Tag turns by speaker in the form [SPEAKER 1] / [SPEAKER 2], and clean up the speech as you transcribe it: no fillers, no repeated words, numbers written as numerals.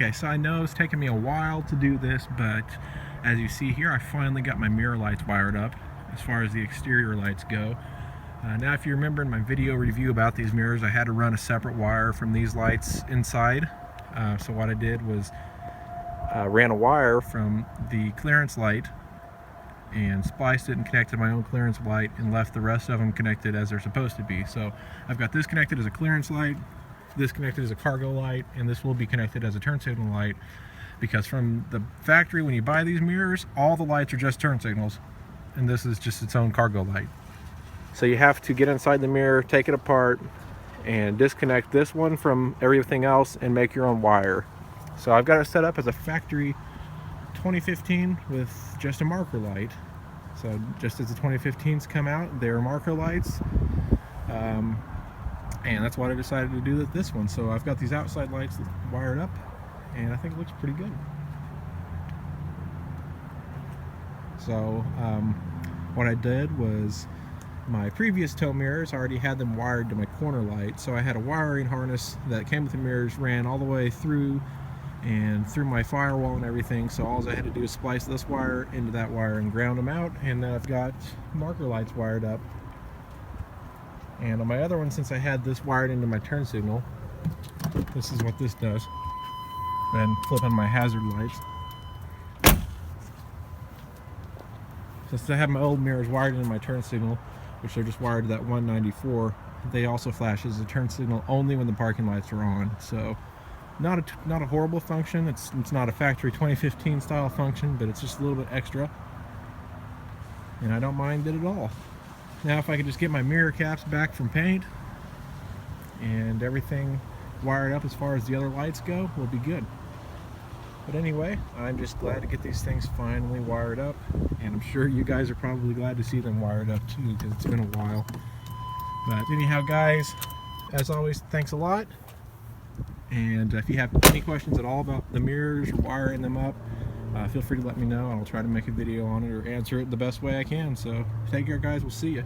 [SPEAKER 1] Okay, so I know it's taken me a while to do this, but as you see here, I finally got my mirror lights wired up as far as the exterior lights go. Now, if you remember in my video review about these mirrors, I had to run a separate wire from these lights inside. So what I did was ran a wire from the clearance light and spliced it and connected my own clearance light and left the rest of them connected as they're supposed to be. So I've got this connected as a clearance light, this connected as a cargo light, and this will be connected as a turn signal light, because from the factory when you buy these mirrors, all the lights are just turn signals and this is just its own cargo light. So you have to get inside the mirror, take it apart, and disconnect this one from everything else and make your own wire. So I've got it set up as a factory 2015 with just a marker light. So just as the 2015s come out, they're marker lights. And that's what I decided to do with this one. So I've got these outside lights wired up, and I think it looks pretty good. So what I did was, my previous tow mirrors, I already had them wired to my corner light, so I had a wiring harness that came with the mirrors, ran all the way through and through my firewall and everything. So all I had to do is splice this wire into that wire and ground them out, and now I've got marker lights wired up. And on my other one, since I had this wired into my turn signal, this is what this does. Then flip on my hazard lights. Since I have my old mirrors wired into my turn signal, which are just wired to that 194, they also flash as a turn signal only when the parking lights are on. So not a horrible function. It's not a factory 2015 style function, but it's just a little bit extra, and I don't mind it at all. Now, if I could just get my mirror caps back from paint and everything wired up as far as the other lights go, we'll be good. But anyway, I'm just glad to get these things finally wired up, and I'm sure you guys are probably glad to see them wired up too, because it's been a while. But anyhow, guys, as always, thanks a lot. And if you have any questions at all about the mirrors or wiring them up, feel free to let me know. I'll try to make a video on it or answer it the best way I can. So take care, guys. We'll see you.